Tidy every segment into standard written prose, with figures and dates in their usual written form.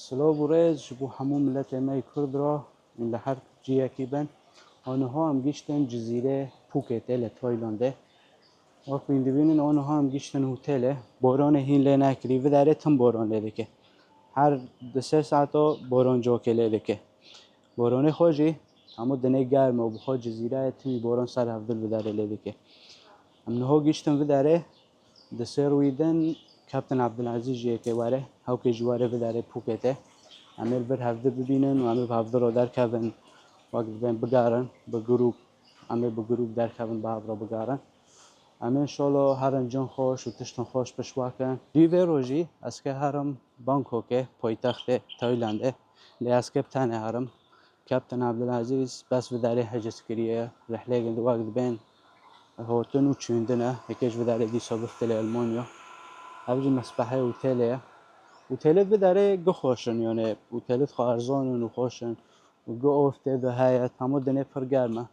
سلام و ریز بو همون ملت ما کرد را این لحر جیه کی بن آنها هم گشتن جزیره پوکت تایلانده وقتی این ببینن آنها هم گشتن هتل باران هین لی نکری و داره تم باران لیده که هر 2-3 ساعتا باران جا که لیده که باران خوشی اما دنه گرم و بخواد جزیره تمی باران سر هفدل و داره لیده که امنها گشتن و داره دسه رویدن کپتن عبدالعزیز جیه که واره هاو که جواره و داره پوکته عمل بر هفته ببینن و عمل به هفته را در کبن وقت بین بگارن به گروپ عمل به گروپ در کبن به هفته را بگارن عمل انشالله هر انجام خوش و تشتن خوش بشواکن دیو روزی از که هرم بانکوکه پایتخت تایلنده لی از که بتانه هرم کپتن عبدالعزیز بس و داره حجز کریه رحله گند وقت بین هوتن و چوندنه یکیش و داره دی سابقت لی المانیا هفجی مسبحه اوتیلیه اوتیلت به داره گو خوشن یعنی اوتیلت خو ارزانن و خوشن و گو افته به هیئت همه دنه پر گرمه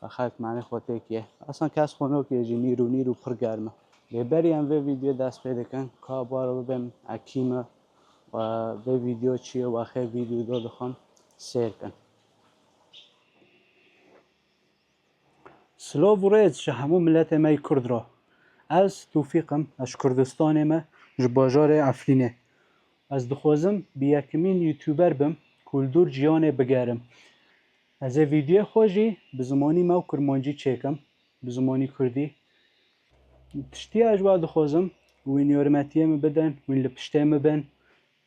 و خلق معنی خواهده که اصلا کس خونه که جی نیرو پر گرمه ببری هم به ویدیو دست پیدا کن که بارو ببین اکیمه و به ویدیو چیه و خیلی ویدیو دو دخوام سیر کن سلام و ریز شه همون ملت ما کرد را از توفیقم از کردستان ما جباجار افرینه از دخوازم بیاکمین یوتیوبر بم کلدور جیانه بگرم از ویدیو خوشی به زمانی ما کرمانجی چکم به زمانی کردی تشتی اجوا دخوازم وین یارمتیه می بدن وین لپشته می بن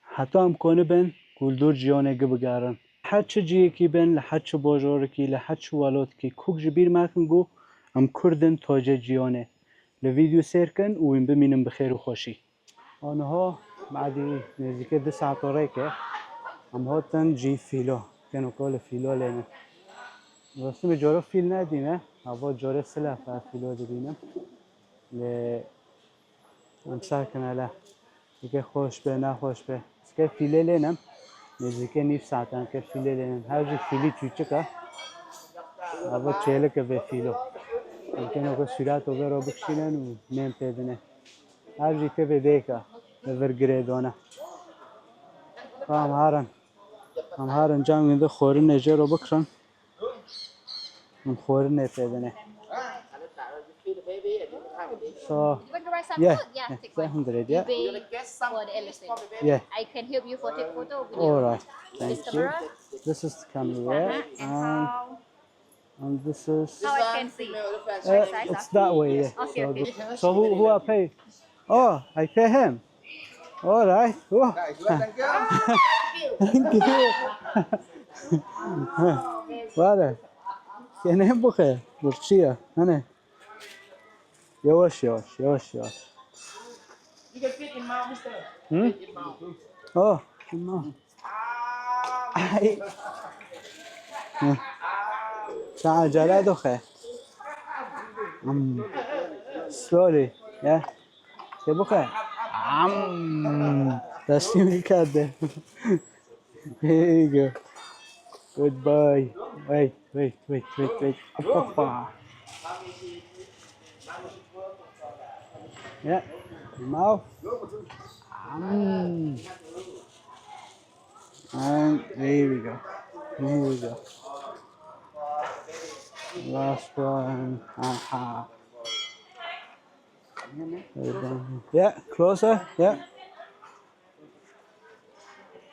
حتی امکانه بن کلدور جیانه بگرن حد چه جیه کی بن لحد چه باجار کی لحد چه ولاد کی کوک جبیر مکن گو ام کردن تاج جیانه لویدیو سیر کن و این بمینم بخیر و خوشی آنها بعدی نزدیک 2 ساعت که هم هاتن جی فیلا کنو کال فیلا لینه راستی به جارو فیل ندینه هوا جاره سلفه فیلا دبینم لی امسر کنه له دیگه خوش به نه خوش به اسکه فیله لینم نزدیک 9 ساعتن که فیله لینم هر جی فیلی چوچه که هوا چهله که به فیلو ممکنه که سرعت رو برو بکشینن و نیم پیدنه هر جی که به دیگه به ورگریدانه هم هارن جام گنده خوری نجار رو بکرن من خوری نپیدنه So, You want to buy some yeah, food? Yeah, take 500, You yeah. pay for the elephant. Yeah, I can help you for take photo video. all right, This thank you. camera. This is the camera, And how? and this is, How I can see? Right side. it's that way, yeah. Okay, So, okay. so who I pay? Oh, I pay him. All right. Oh. Thank you. Vale. Kendine بخیر. برچیه. نه. یواش. You can fit in mouth, mister. Hmm? Fit in mouth. Oh, no. چه عجله دخه. Slowly. Yeah. چه بخیر. دستی میکرده. Here you go. Goodbye. Wait. Papa. Yeah. Mouth. And there we go. Last one. Aha. Yeah, closer. Yeah.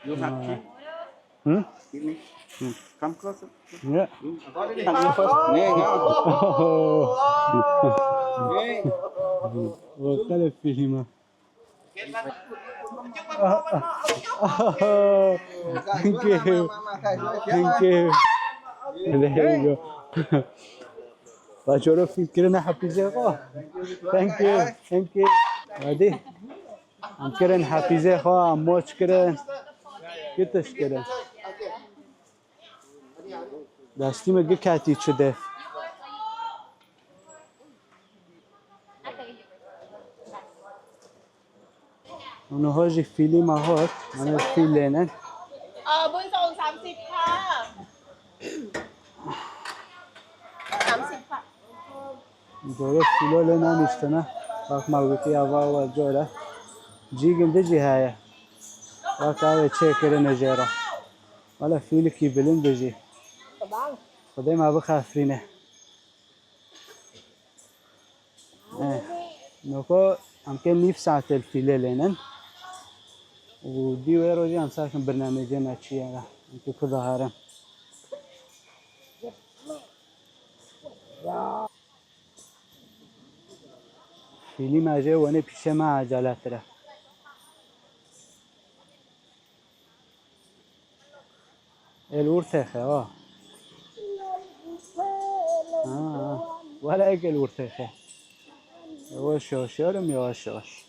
You have key? Hmm? Give me. Come closer. Yeah. You first. وكالة فيهما. Thank you. There you go. بچه‌ها فکر حفیظه خواه. Thank you. عادی. هم کرن حفیظه خواه هم موچ کرن. گتش کرن. دستی مگه کتیت شده. اونها جی فیلی ماهات. من فیل لینن. บุญส่ง30ค่ะ30ค่ะ جوره فیلا لینن استنا. وقت مربوطی اول و جوره. جی گنده جی هایه. واقعا چه کرده نجارا ولی فیلی کی بلند بجی خدای ما بخافرینه نوکو هم که نیف ساعت الفیله لینن و دیوه روزی هم ساکن برنامجه نچیه هم که کده هارم فیلی ماجه ونه پیشه ما عجلت ره الورتخه ولا ايك الورتخه يواش يواش يرم يواش يواش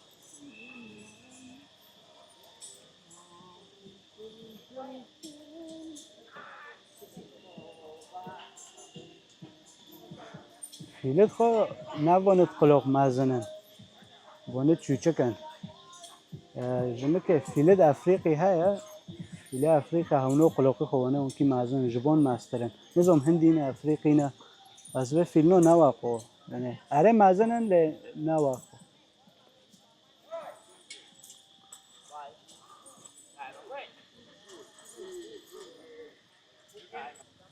فيلت خو نباند قلق مزنن باند چوچکن جمعه فيلت افريقي هيا فيل افريقيا هونو قلقي خوانه اون کی مزن جبان مسترن نظام هندین افريقينا بس به فيلنو نواقو يعني اره مزنن ل نواقو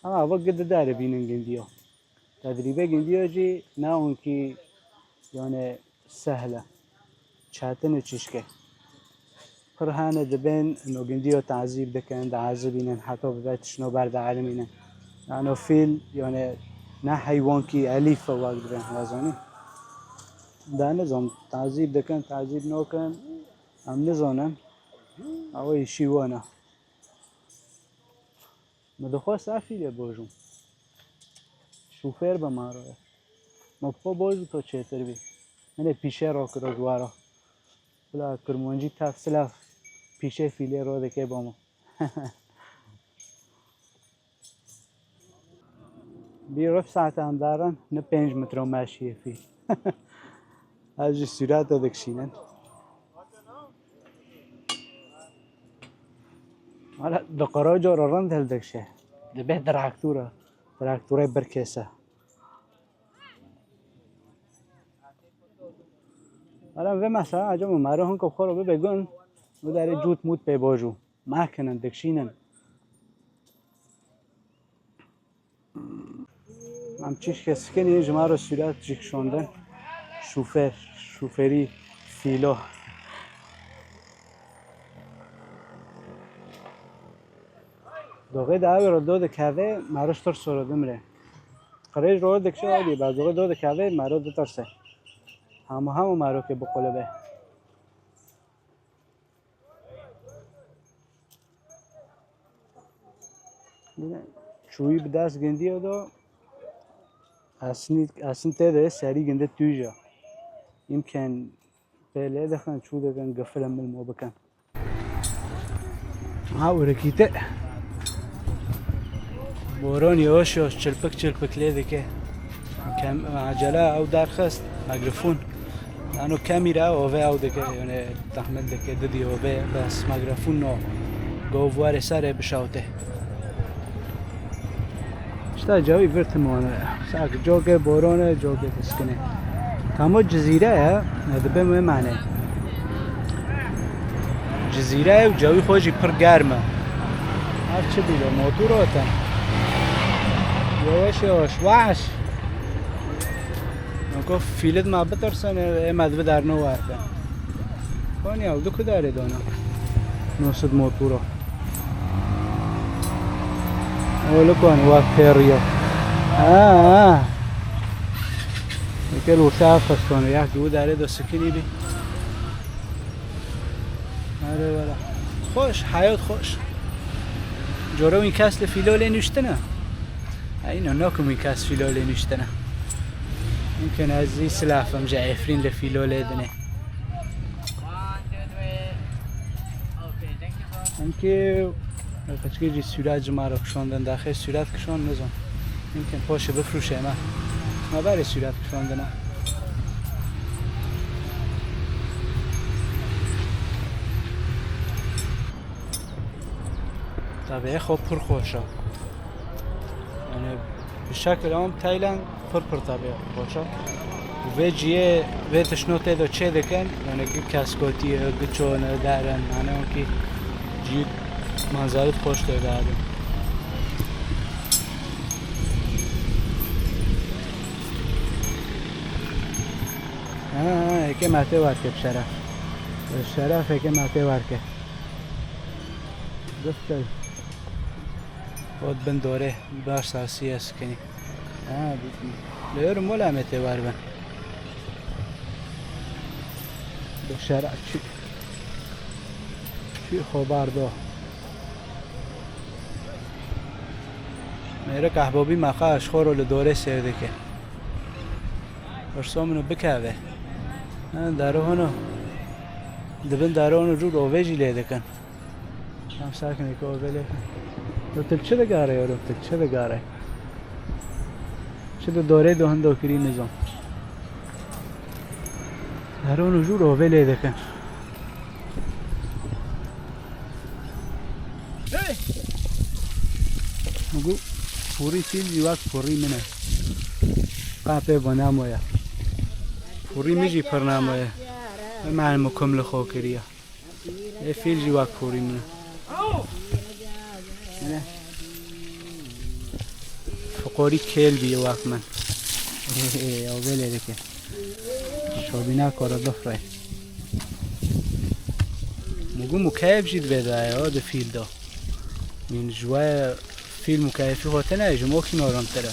اما وقت داره بینن گندیو تدریبه گندیو جی نه اون کی يعني سهله چاتن چشکه قرهانه دبن انه گندیو تعذيب دکن عذابینن حتی ببتش نو برد عالمینن يعني فيل يعني نه حيوان کی اليف واقع درن لازمه ده نظام تعذيب دکن تعذيب نوکن هم نزانن او ایشیوانه مدخواست افیله باشون شوفر به ما رو مبقا بازو تا چهتر بی من پیشه را کرد دوارا بلا کرمانجی تفصیل پیشه فیله را دکه با ما بی رفت ساعت هم دارن نه 5 متر ماشیه فیل از جی سرعت دکشینن حالا دقرا جا را رند هل دکشه دبه تراکتوره برکسه حالا و مثلا اجا مماره هون که خورو بگن و داره جوت موت پی باجو محکنن دکشینن هم چیش کسی که نیه جمعه رو سرعت جکشوندن شوفری فیلو دوغه دعوی رو دو دکوه مروش تر سرودم ره قریج رو دکشه آدی بعد دوغه دو دکوه مرو دو ترسه همه مرو که بقوله به چویی به دست گندی دو اصلا تیده سری گنده تویجا امکان بله دخن چو دکن گفلم ملمو بکن ها ورکیته بوران یواش یواش چلپک لیده که عجله او درخست مگرفون انو کامیرا او دکه یعنی تحمل دکه ددی اوه بس مگرفون نو گووار سره بشاوته شتا جاوی ورتمانه ساک جوگه بورانه جوگه تسکنه تمام جزیره دبه معنی جزیره و جاوی خوشی پر گرمه هر چه بیده موتور آتا یواش یواش وحش نکو فیلت ما بترسن امد در نو وردن خانی او دو که داره دانا نوسد موتورا اولو کن وقت پیریا یکی لوسه خستانه یک دو داره دو سکنی بی آره والا خوش حیات خوش جورو این کس لفیلو نوشتنه اینو ناکم این کس فیلو نوشتنه ممكن هذه سلافة مجعفرين لفيلو ليدني ممكن كتجي جي سرعت جمارة كشوندن داخل سرعت كشون نظام ممكن باشه بفروشه ما برای سرعت کشوندنه طبیعه خوب پر خوشه یعنی بشکل عام تایلند پر طبیعه خوشه و جیه و تشنو تیدو چه دکن یعنی که کسکوتی گچون دارن یعنی اون که جی منظرت خوش داریم. که مته ورکه شرف که مته ورکه گفته بود بن دوره بار ساسی است کنی لیور مولا مته ور بن بشرع چی خبر دو میره کهبابی مقا اشخور رو دوره سرده که برسامونو بکوه دارو دبن دارو رو رویجی لیده کن هم ساکنه که اوله کن تو چه دگاره یارو چه دگاره چه دوره دوهن دوکری نظام دارو رو رویجی لیده کن مگو پوری فیل جیوات پوری منه قاپه بنامویا پوری میجی پرنامویا معنی مکمل خوکریه یه فیل جیوات پوری منه فقوری کل بیه واق من او بله دکه شابینا کارا دفره مگو مکیف جید بده ها ده فیل دا من جوای فیل مکیفی خواه نه جمعه که نارم تره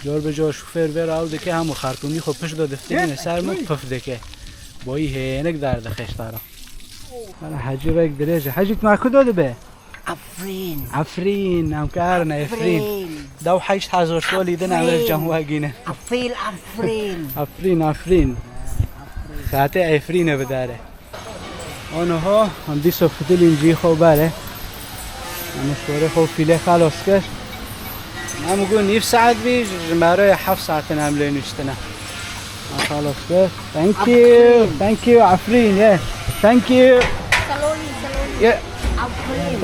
جار به جا شوفر بر آو دکه همو خرطومی خب پش داده فتنه سر مو پف دکه بایی هینک درده خشتارا من حجی را یک دریجه حجیت معکو داده به عفرین هم کارنا عفرین دو 8000 سالی دن عمل جمعه گینه عفرین خاطه عفرینه بداره آنها هم دی صفتیل اینجی خوب بره مشوره خوب فیله خلاص کش من میگو نیف ساعت بیش برای 7 ساعت نمله نشتنه خلاص کش thank you عفرین thank you yeah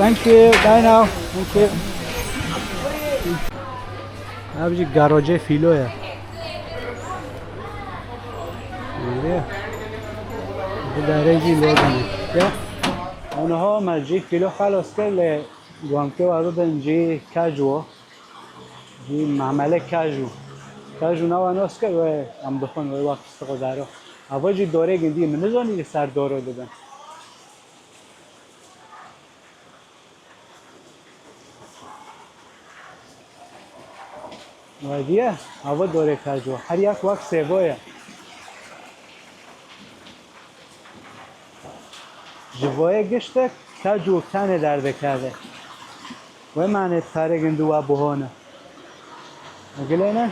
thank you bye now thank you ابجی گاراژ فیلوه داره جی لازمه اونها مجی فیلو خلاص کرد گوام که وارو بنجی کاجو جی معامله کاجو نوانوس که و هم بخون و وقت استقدارو اواجی دوره گندی منزانی سر دورو دادن وادیه اوا دوره کاجو هر یک وقت سیبویه جوای گشته کاجو تنه درده کرده و معنی تاره گندو و بهانه اگله نه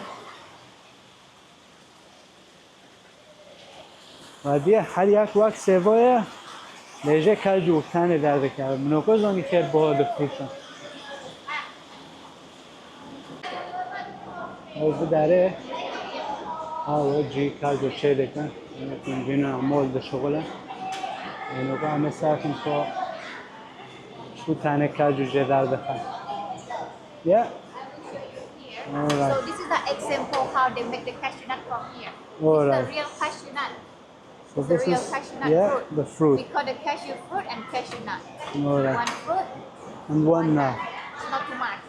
وادیه هر یک وقت سیبویه لیجه کاجو تنه درده کرده منوکو زانی که بها دفروشن از داره آو جی کاجو چه دکن اینجین عمال ده شغله اینو که همه ساکن تو شو تنه کاجو جه در دخن yeah So this is the example how they make the cashew nut from here. Alright. It's the real cashew nut. so It's the this real is cashew nut yeah fruit. the fruit We call the cashew fruit and cashew nut. alright One fruit, and one nut it's not too much.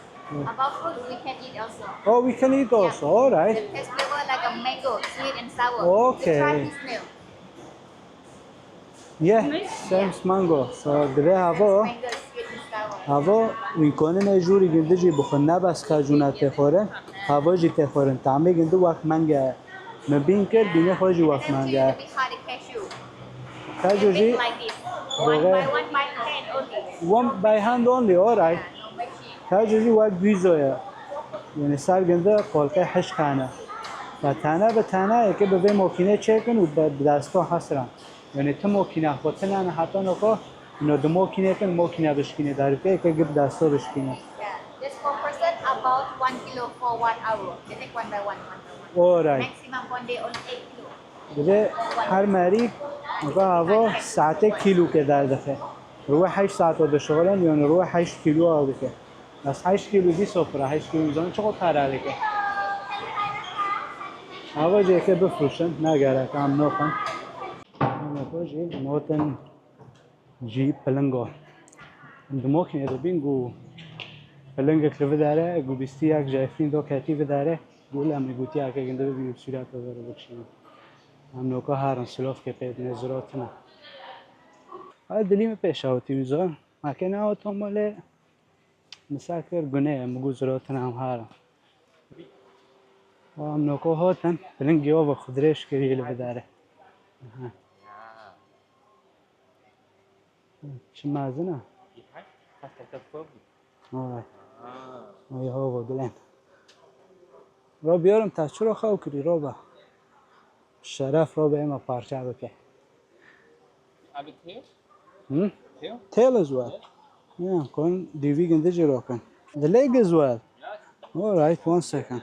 About fruit we can eat also. oh we can eat also alright The taste flavor like a mango, sweet and sour. Okay. Try this now. yeah same mango so دره هوا Mango, sweet and sour. هوا میکنه نجوری گنده جی بخون نبس کاجو نت تخورن هوا جی تخورن تعمی گنده وقت منگه مبین کرد بینه خواهی وقت Empty منگه to be hard cashew. کاجو They جی make like this. One by one by hand only. one by hand only alright No machine. کاجو جی وقت بیزویه یعنی سر گنده قلقه حش خانه و تنه به تنه که به موکینه چکن و به دستا حسرن یعنی تو موکینه خودتن نه حتی نکو اینو دو موکینه کن موکینه بشکینه داره که گب دستا بشکینه Yeah. This per person about 1 kilo for 1 hour. They take one by one. alright Maximum one day only 8 kilo. بده هر مری نگاه هوا ساعت کیلو که در دفعه روی 8 ساعت آده شغلن یا روی 8 کیلو آده که بس 8 کیلو دی سفره 8 کیلو زمان چقدر پرده که هوا جه که بفروشن نگره که هم نخن نوتن جی پلنگو دموكني إذا بينجو فلنجك لفداره جو بيستياك جايفين دو كاتي فداره قول أمي قوتي أكيد عنده بيجي بسرعة تدور بكشين هم نوكا هارن سلوف كبيت نزراتنا هذا دليل پیش آوتی میزان مکه آوتم مال مسافر گناه مگو زراتنا هم هارن و هم نوکا هاتن فلنگی آوا خودریش کریه لفداره چه مازنه آه آه هوا گلن را بیارم تا چرا خواهو کری را با شرف را به ایما پارچه بکه Added tail? Tail? tail as well yeah kon divi gende jirokan the leg as well all right 1 second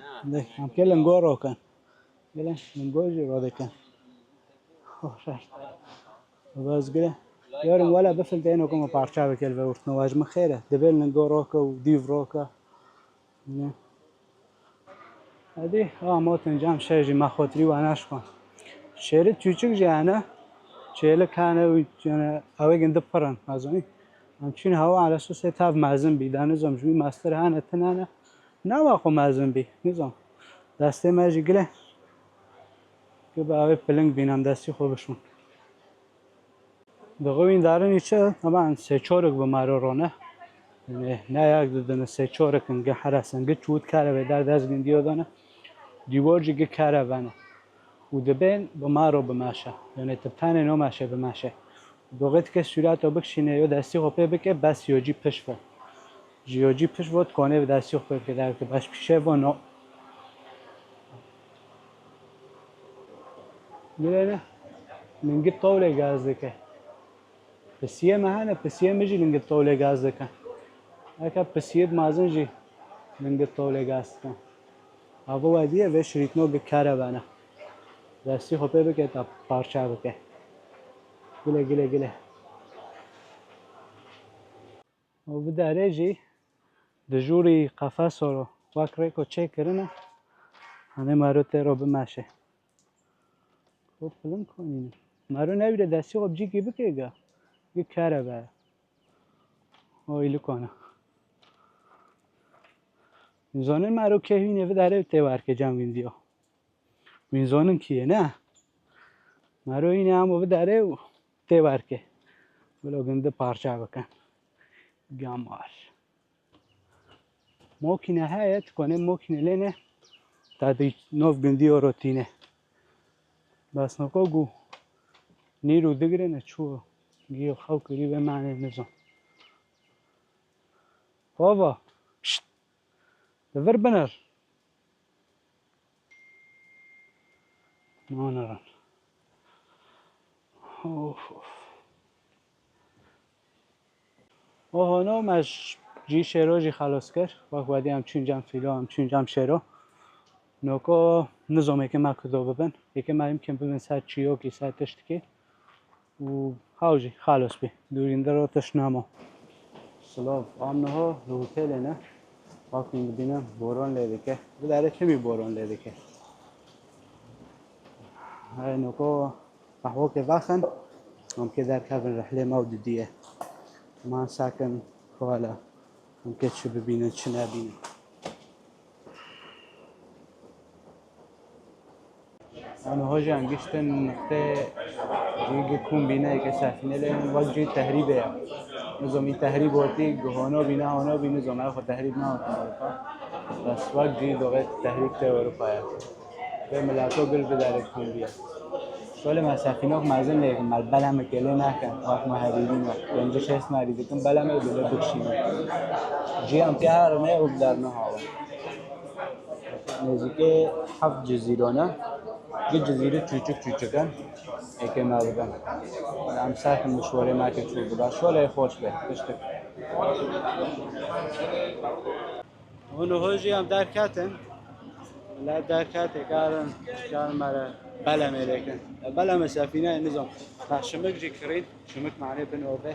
I'm killing go rokan gelen go jiro dekan all right بس gele يارم ولا بفل دينو كما بارچا بكل ورت نواج مخيره دبل نغو روكا وديف روكا هذه ما تنجم شيء ما خاطري واناش كون شعر küçük جانا شعر كان وجانا اوي گند پرن ازوني همچین هوا على اساس تاف مازن بی دانزم جوی ماستر هانه تنانه نه واقع مازن بی نظام دسته ماجی گله که به اوی پلنگ بینم دستی خوبشون دقیقا این دارن ایچه طبعا سه چارک به مرا رانه نه یک دادن سه چارک انگه حرسن گه چود کاره به در دست گندی آدانه دیوار جگه کاره بانه و دبین به مرا بماشه یعنی تبتانه نماشه بماشه دوغت که صورت رو بکشینه یا دستی خوبه بکه بس یا جی پش فر یا جی پش بود کنه به دستی خوبه که در که بس پیشه و نو میره منگی طوله گاز دکه پسیه مهانه پسیه میجی منگی طوله گاز دکه اکا پسیه مازن جی منگی طوله گاز دکه هوا ودیه و شریک نو گکاره بانه دستی خوبه بکه تا پارچه بکه گله گله گله و بداره جی دجوری قفص رو وکره کو چک کرنه همه ماروته رو بماشه خب پلن کنیم مارو نویره دستی خب جی کی بکیگا یه کاره با آیلو کنه میزانن مارو که هینه و داره تیوار که جمع ویندیو میزانن کیه نه مارو اینه هم و داره تیوار که بلا گنده پارچه بکن گامار موکی نهایت کنه موکی نلینه تا دی نوف گندی و روتینه بس نکو گو نیرو دگره نه چو گیو خو کری به معنی نزم بابا شت دور بنر نه نرن اوه نو مش جی شیرو جی خلاص کرد وقت بعدی هم چون جم فیلو هم چون جم شیرو نوکو نظامه که مکدو ببن یکی مریم کم ببن سر چیو کی سر تشتکی و هاوجی خلاص بی دورینده رو تشنامو سلاف آمنه ها هتل نه وقت ببینم باران لیده که بداره کمی باران لیده که های نوکو قهوه که وقتن هم که در کبن رحله موددیه ما ساکن خوالا هم که چه ببینن چه نبینن انا هاجي انگشتن نقطه جيجي كون بينا که سفینه لين وقت جي تهريبه نظامی تهریب ہوتی گهانا بینا هانا بی نظامه خود تهریب نه ہوتا بس وقت جی دوغه تهریب ته اروپا به ملاتو گل بداره کون بیا سوال ما سفینه مازن لیکن مال بلم کلی نکن وقت ما حبیبی نه اینجاش اسم مریضی کن بلمه بله بکشیم جی هم تیار نه او در نه هوا نزدیک 7 جزیرانه یه جزیره چوچکن که ما بودن هم ساکن مشوره ما که چوب بود شوله خوش به تشت اونو هوجی هم درکاتن لا درکات کارن جان مره بلا ملکن بلا سفینه نظام شمک جی کرین شمک معنی بنوبه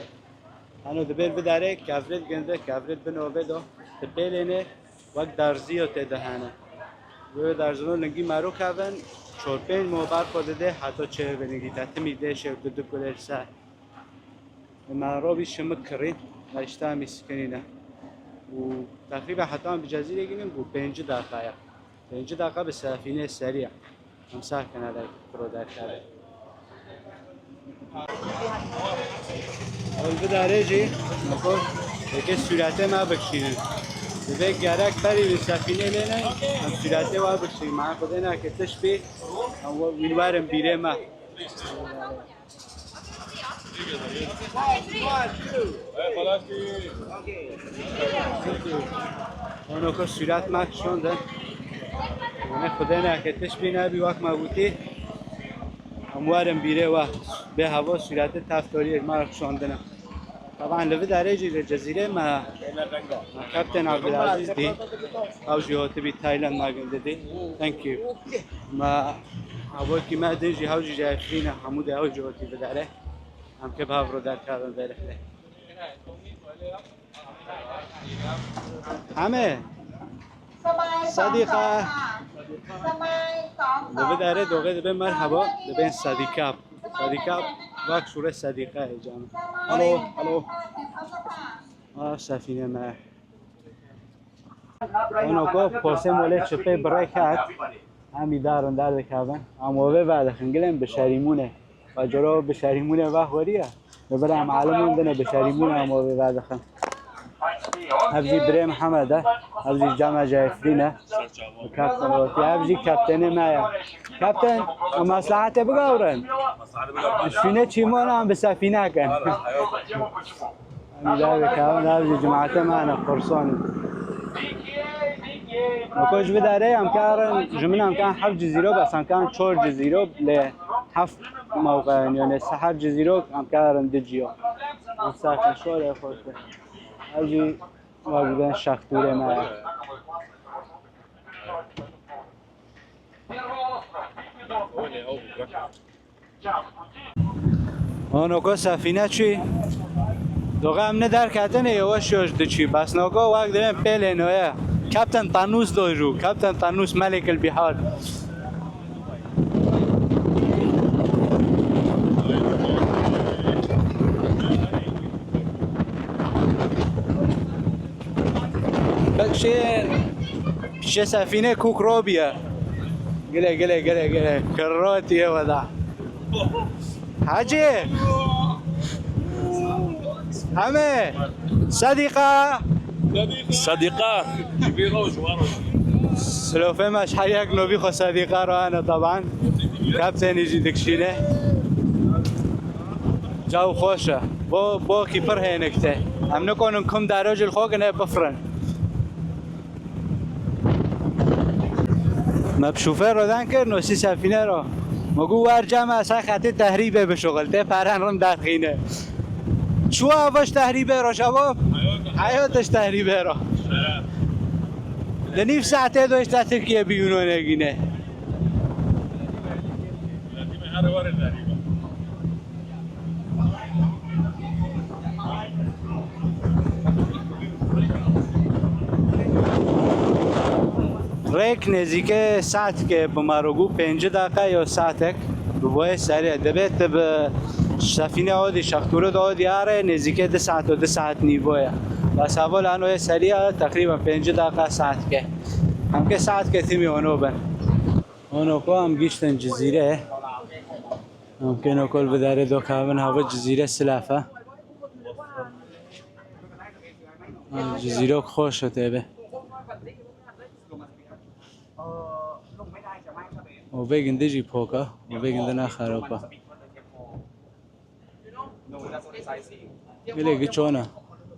انا دبل بداره کافرت گنده کافرت بنوبه دو دبل اینه وقت درزیو تدهانه و درزنو لنگی مارو کردن چورپین موبار کده حتی چه بنگی تمیده شد دو کلش سر مارو بی شمک کرین رشته میسکنینه و تقریبا حتی هم به جزیره گیریم بو 5 دقیقه 5 دقیقه به سفینه سریع هم سر کنه در برو در کرده اول بداره جی نکن یکی سرعته ما بکشینن به گرک بری به سفینه لینه هم سرعته ما بکشینن من خود اینا که تشبه هم ویلوارم بیره ما اونو که سرعت ما کشوندن من خود اینا که تشبه نبی وقت ما بودی هموارم بیره و به هوا سرعت تفتاری ما کشوندن طبعا لفه درجه جزیره ما کپتن عبدالعزیز دی او جهاتی بی تایلند ما گنده دی thank you ما اول که ما دیجی او جایفرینه همو دی او جهاتی بداره هم که به رو در کردن داره همه صديقة لبه داره دوغه دبه مرحبا دبه صديقة واک شوره صديقة ای جانم هلو سفینه ما اونو که پاسه موله چپه برای کرد همی دارن در دکابن اما به بعد خنگلم به شریمونه و جرا به شریمونه وقت وریه ببره هم عالمون دنه به شریمونه اما به بعد خن هبجی بره محمده هبجی جامعه جایفرینه کپتن وقتی هبجی کپتن مایا کپتن مصلحت بگاورن شونه چیمون هم به سفینه کن همی در دکابن هبجی جماعت معنا قرصان مکوش بداره هم کارن جمعه هم کان 7 جزیره بس هم کان 4 جزیره ل 7 موقع یعنی 7 جزیره هم کارن دجیو مسافر شوره خوشته اجی واجبن شختوره ما اونو کو سفینه چی دوغه هم ندر کردن یواش یواش دچی بس نوکو وقت داریم پیل نویا کپتن طنوس دوجو کپتن طنوس ملك البحار بکشه سفینه کوکروبیه گله کراتیه ودا حاجی همه صديقة سلوفه مش حياك نوبي خو صديقة رو انا طبعا كابتن يجي دكشينه جو خوشه بو كيبر هينكته هم نكون كم دراج الخوق انا بفرن ما بشوفه رو دن کرد نوسی سفینه رو مگو ورجم اصلا خطی تحریبه به شغل ته پرن رم درخینه چو هواش تحریبه رو شباب حیاتش تحریبه رو دنیف ساعته دوش تا ترکیه بیونو نگینه ریک نزدیک ساعت که بماروگو 5 دقیقه یا ساعتک بوای سریع دبیت به سفینه عادی شختوره عادی آره نزدیک 2 ساعت و 2 ساعت نیوه بس اول انو سریع تقریبا 5 دقیقه ساعت که هم که ساعت که تیمی اونو بن اونو کو هم گیشتن جزیره ممکنه کل بداره دو کابن هوا جزیره سلافه جزیره خوش شده به و بگن دیجی پوکا و بگن دنا خرابا گله چونه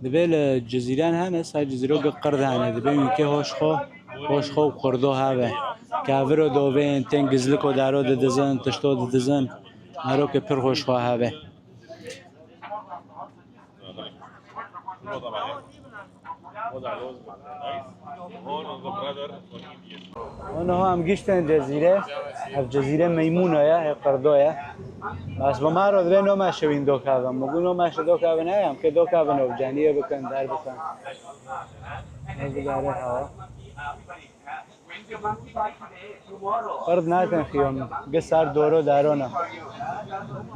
دبل جزیره هنس های جزیره قرد هنه دبل که هوش خو قردو هاوه کاورو دوبین تنگزلکو دارو ددزن تشتو ددزن هرو که پر هوش خو هاوه اونها هم گشتن جزیره اف جزیره میمونه یا قردوه بس با ما رو دوی نو مشوین دو کابن مگو نو مش دو کابن هم که دو کابن و جانیه بکن در بکن نزداره ها قرد ناتن خیام گسار دورو دارونه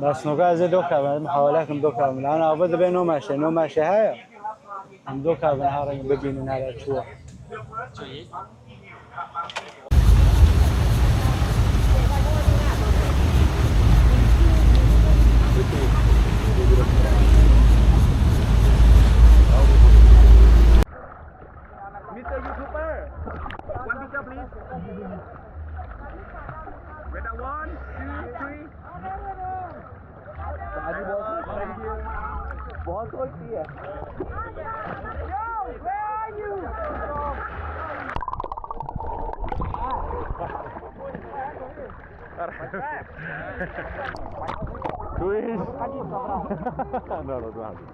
بس نو از دو کابن حواله کن دو کابن انا عبد به نو مشه ها هم دو کابن ها را ببینن هر چوه Mr. YouTuber, one picture please. Ready, 1, 2, 3. Thank you. बहुत होती है. Twist. No, don't have it.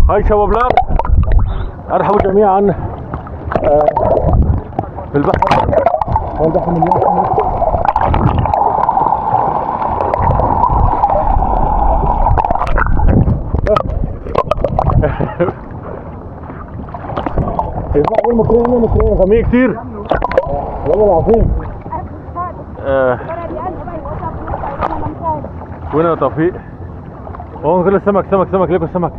هاي شباب، ارحبوا جميعا في البحر والبحر مليان. يسمعوا المكرين غميق كتير والله العظيم. وين يا توفيق؟ انزل السمك، سمك ليكوا السمك.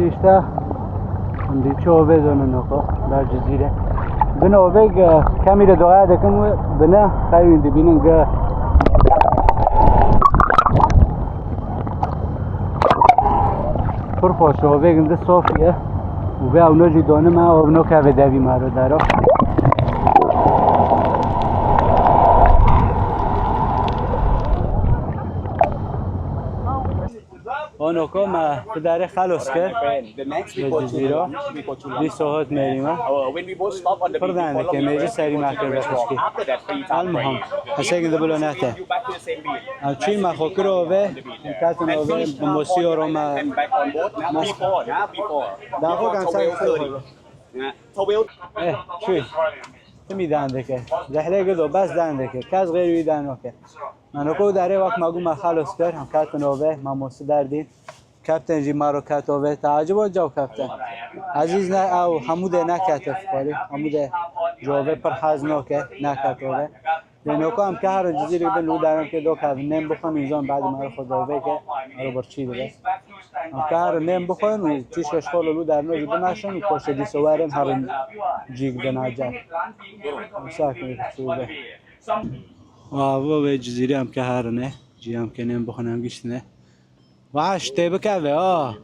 işte şimdi çoğu bezonun oku در جزیره بنا ویگ کمی رو دعا دکم و بنا خیلی دبینن که پر خوش و ویگ ده صافیه و به اونو جی دانه ما و اونو که دوی ما رو دارم اونو که ما پدر خلاص کرد جزیره دی ساعت میریم پردنده که میجه سری مکر بسکی المهم حسیق دبلو نهته چی ما خوکر آوه کتن آوه بموسی آرام در خود کم سر خود چی؟ میدنده که رحله گدو بس دنده که کس غیروی دنده که منو کو داره وقت مگو ما خلاص کرد هم کتن آوه ما موسی دردین کپتن جی ما رو کت آوه تعجب جاو کپتن عزیز نه او حموده نکت افکاری حموده جاوه پر حزنو که نکت آوه لنوکو هم که هر جزیره بدن رو دارم که دو که نم بخون اینجان بعد ما رو خود آوه که رو برچی دیگه هم که هر نم بخون و چیش کشکال رو در نو جده نشن و پشت دیسوارم هر جیگ دناجه مساکنه شده و به جزیره هم که هر نه جی هم که نم بخون هم گیشت نه واش تبه كذا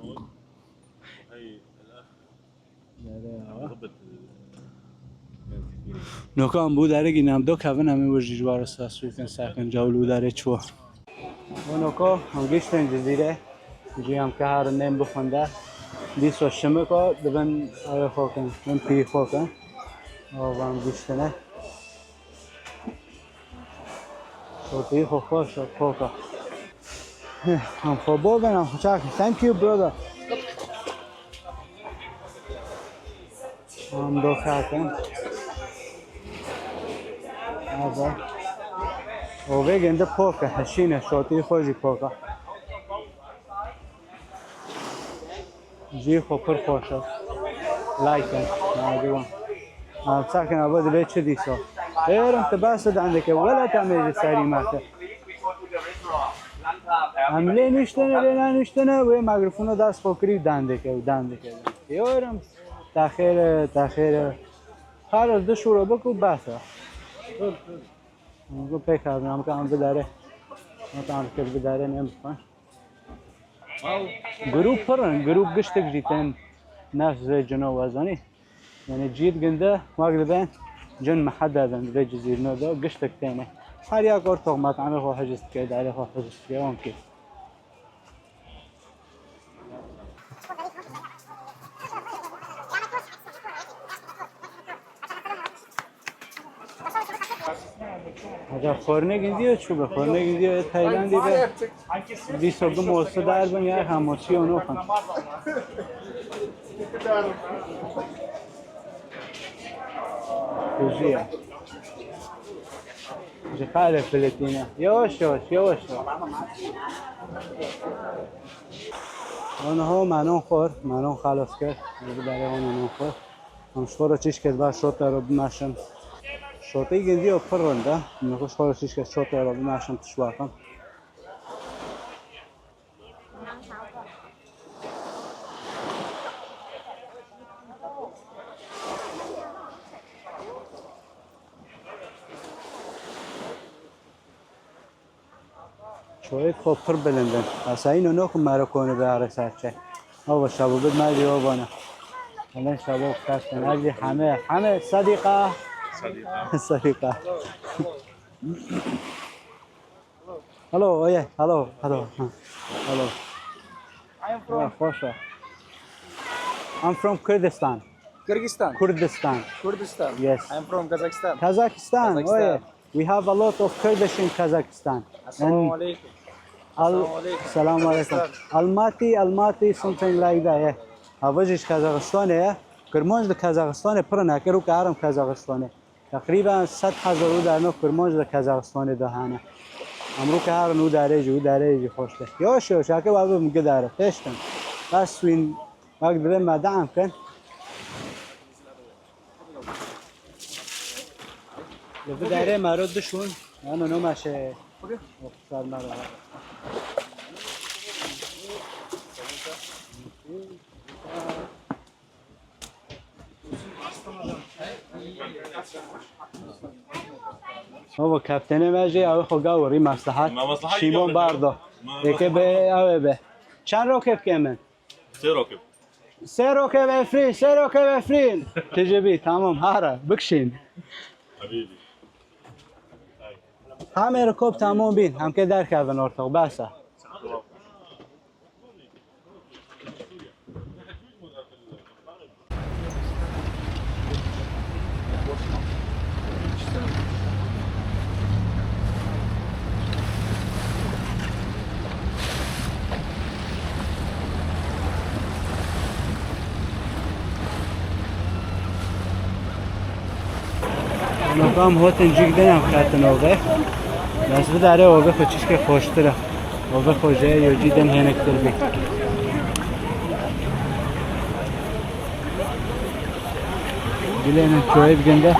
نوکام بود داره گینم دو کون همه وجی جوار ساسوی کن ساکن جاولو داره چوا و نوکا هم گشتن جزیره جی هم که هر نیم بخونده دیس و شمه که دبن آیا خوکن من پی خوکن و هم گشتنه شوطی خوکا شوط خوکا I'm for both and I'm for Chucky. Thank you, brother. I'm do Chucky. Aba. Ove gende poka. Hashina shoti khoji poka. جی خوبر خوشه لایکن نادیوان ساکن آباد به چه دیسا ایرم تباس دندک ولا تعمل سری ماته عمله نشتنه لینا نشتنه و میکروفون دست فکری دندک ایرم تاخیر هر از دو شروع بکو بسه مگه پیکار نام کام بداره نام که بداره نمی‌کنه گروپ گشتک جیتن ناس زي جنو وزني يعني جيت قنده ما قدبان جن محددا في جزيرة نودو قشتك تاني هل يا قرطو ما تعمل هو حجزت كده عليه هو حجزت كده ممكن هذا خورنه قنديو شو بخورنه قنديو تايلاندي به دي سوق موسى دار بن يا خاموشي اونو خان كوزيا جفالة فلسطينية يوش اون هو مانون خور مانون خلاص کرد بداره اون خور هم شورا چیش کرد با شوتا رو بماشم شوطي قنديو فرندا نخش خالص چیش کرد شوتا رو بماشم تشواقم شوية كوبر بلندن أساينو نوكم ماركوني بعرساتش هو الشباب ما دي وبنا والله شباب كاستن أجي حمد صديقة هلو ايه هلو I'm from Kurdistan. Yes. I'm from Kazakhstan. Kazakhstan. Oh yeah. We have a lot of Kurdish in Kazakhstan. Assalamu alaikum. Assalamu alaikum. Almaty, something like that. Yeah. Avajis Kazakhstan. Yeah. Kermanj de Kazakhstan. Prana keru karam Kazakhstan. تقریبا 100,000 رو در نو کرمانج در کازاخستان دهانه. امروز هر نو داره خوشته. یاشو شاکه بابا میگه داره. تشتن. بس وین وقت بدم مدام کن. لب داره مرد دشون. انا نو ماشه. اختصار مرد. هو كابتن ماجي او خو قوري مصلحات شيمون باردو يكي به او به چند راكب كمان 3 راكب افرين تجيبي تمام هارا بكشين حبيبي هم ركوب تمام بين هم که در کردن ارتاق بسه نقام هاتن جیگدن هم خطن آقه بس بداره آقه خود چیز که خوشتره آقه خوشه یا جیدن هنکتر بی گلین چوید گنده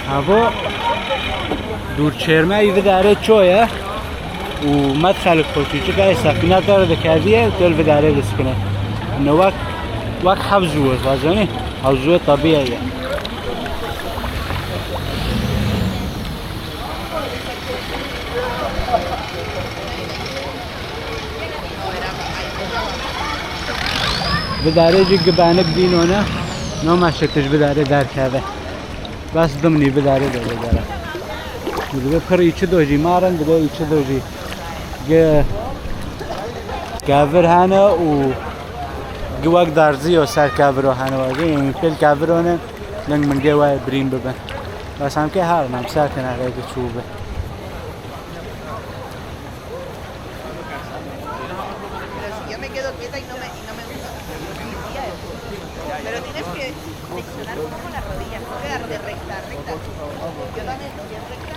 هوا دور چرمه ایوه داره چویه و مدخل خوشی چه که سفینه داره دکردیه دل بداره بسکنه اینو وقت حفظوه وزنی حفظوه طبیعیه بداره جی گبانک دینونه نام شکلش بداره در کده بس دمنی بداره داره دیگه پر ایچ دوجی مارن دیگه ایچ دوجی گاور هنه و گواک درزی و سر کاورو هنه واجی این پل کاورونه لنگ من گوای بریم ببن بس هم که هر نام سر کنه که چوبه Pero tienes que flexionar un poco la rodilla, no quedarte recta. Yo también estoy bien recta.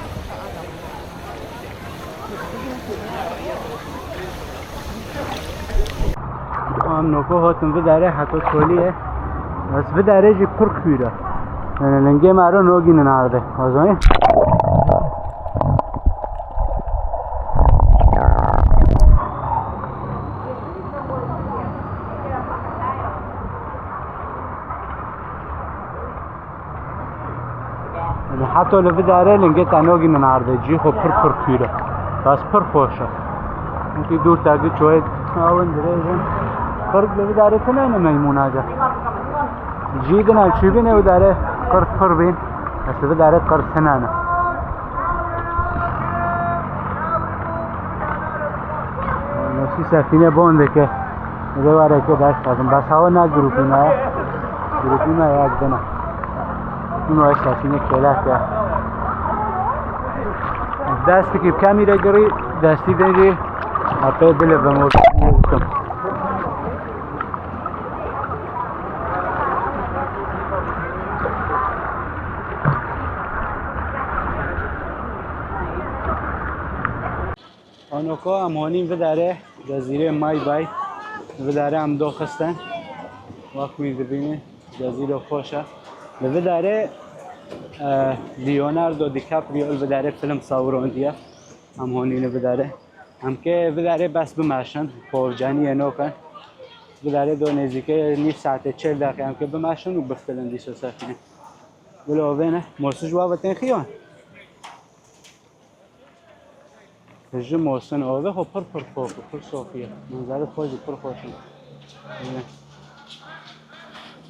هم نوکو هاتون بداره حتی تولیه بس بداره جی پر کویره لنگه مرا نوگین نرده بازمانی حتی لو بداره لنگه تنوگین نرده جی خب پر کویره بس پر خوشه اینکه دور تاگه چوید آون دریجن فرق لو بداره کنه میمون آجا جیدن چی بینه و داره قرص پر بین اصلا داره قرص سنانه نسی سفینه بونده که دواره که داشت کردم بس هوا نه گروپی نه یک دنه این وای سفینه کلک دستی که کمی را گری دستی دنجی اپه دل بمورد کم آنوکا همانیم بداره جزیره مای بای بداره هم دو خستن وقت می‌بینید جزیره خوشه بداره لیوناردو دیکاپریو بداره فیلم ساوروندیه همانینه بداره هم که بداره بس بمشن پرجانی نوکن بداره دو نزدیکه نیم ساعت 40 دقیقه هم که بمشن و بفتلن دیسو سفینه بلاوینه مرسوش وابتن خیان هجه موسن آوه خب پر صافیه منظرت خوشی پر خوشی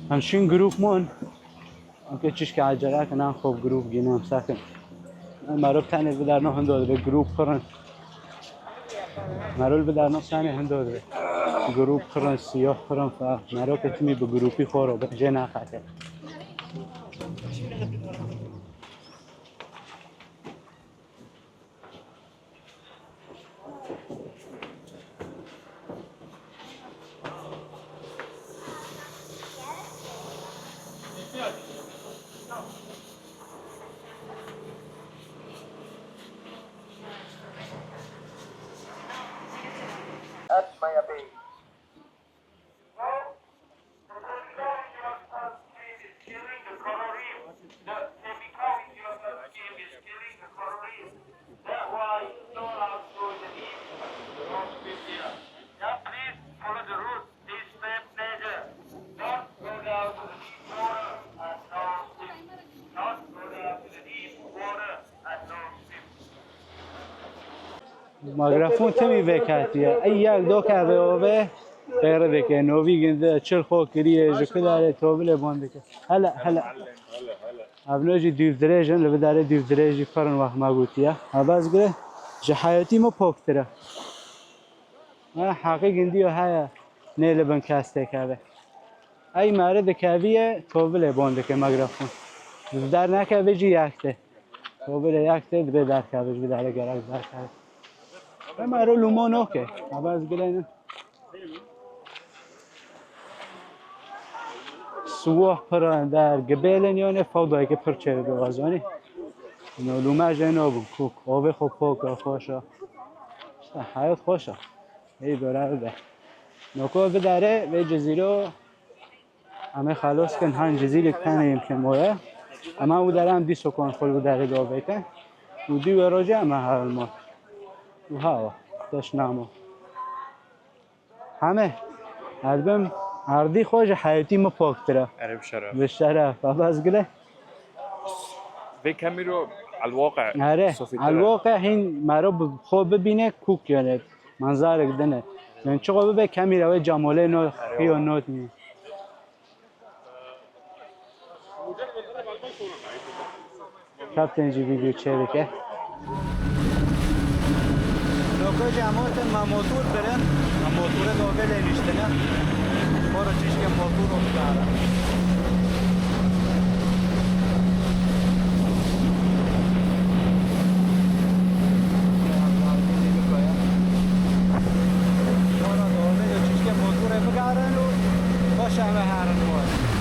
همچین گروپ من که چیش که عجله کنم خوب گروپ گینم سکن مرول تنه بدر نه هندو به گروپ پرن مرول بدر نه تنه هندو به گروپ پرن سیاه پرن فا مرول که تیمی به گروپی خورو به جه نخاطر ماگرافون تمی وکاتیه ای یک دو که به غیر دیگه نوی گنده چل خو کریه جوکه داره توبله بانده که هلا ابنوجی دیو درجن لب داره دیو درجی فرن وقت مگوتیه باز گره جهایتی ما پاکتره ما حقیق گندی و های نیل بن کاسته که ای مرد کاویه توبله بانده که ماگرافون در نکه جی یکته توبله یکته به در که به داره گرگ در که ما رو لومان اوکی باز گره سواه پران در گبلن یانه فوضایی که پرچه به وزانی نولومه جناب کوک آب خوب پاک خوشه حیات خوشه ای برای ده نکو بداره به جزیره همه خلاص کن هن جزیره کنیم که مویه اما او داره هم دی سکان خود بداره دو بیتن و دی وراجه همه هر ما و هوا داشت نامو همه هربم هردی خوش حیاتی ما پاک تره عرب شرف به شرف باز گله به کمی رو الواقع آره الواقع این مرا خوب ببینه کوک یعنی منظر دنه یعنی چقدر به کمی روی جماله نو خیو نوت می کپتن جی ویدیو چه که لوکو جماعت ما موتور برن ما موتور دوبله نشتنه برو چیش که موتور رو داره همه هرن باید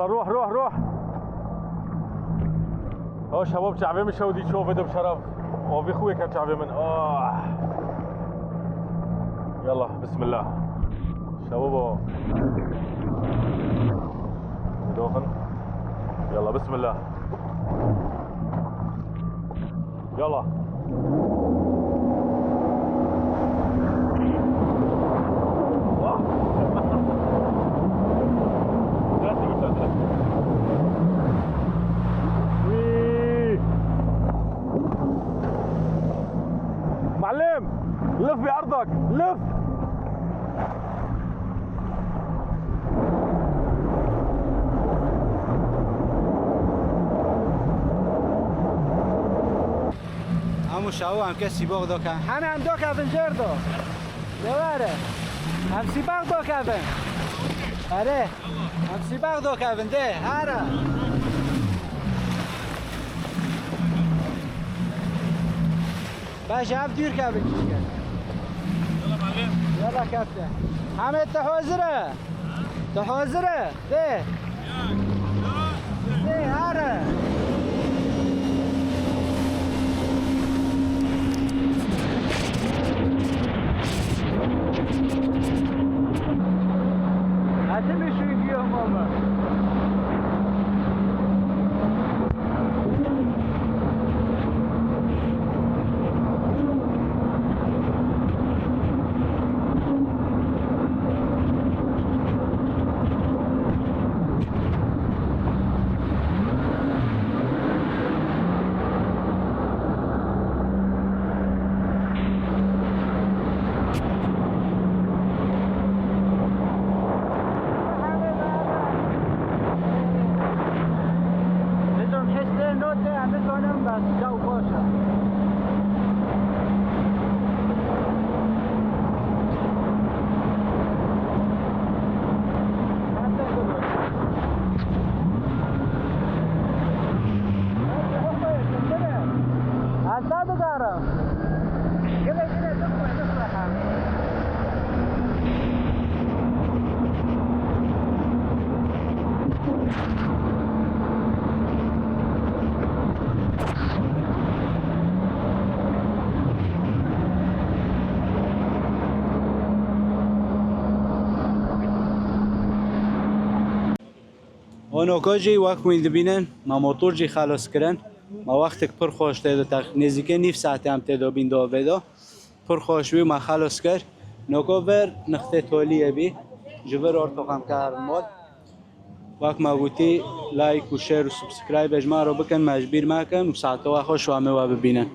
يلا روح روح روح. شباب شعبي مش ودي تشوف ده بشرف. وفي خوي كان شعبي من يلا بسم الله شباب. دوخن. يلا بسم الله. يلا. معلم لف بعرضك لف. همو شاو هم کسی باغ دو کن همه هم دو کفن جردو دواره هم سی باغ دو کفن اره هم سی باغ دو کفن ده اره باش هم دور کفن چیز کن يلا معلم. يلا كابتن حمد تحوزره تحوزره ده ده اره هاتم شو يجيهم والله. اونوکا جی وقت میل بینن ما موتور جی خلاص کردن ما وقت پر خوش تیدو نزدیک نیف ساعت هم تیدو بین دو ویدو پر خوش بی ما خلاص کرد نوکا ور نقطه تولیه بی جبر ارتو خم کار مود وقت ما گوتی لایک و شیر و سبسکرایب اجماع رو بکن مجبور مکن و ساعت و خوش و همه و ببینن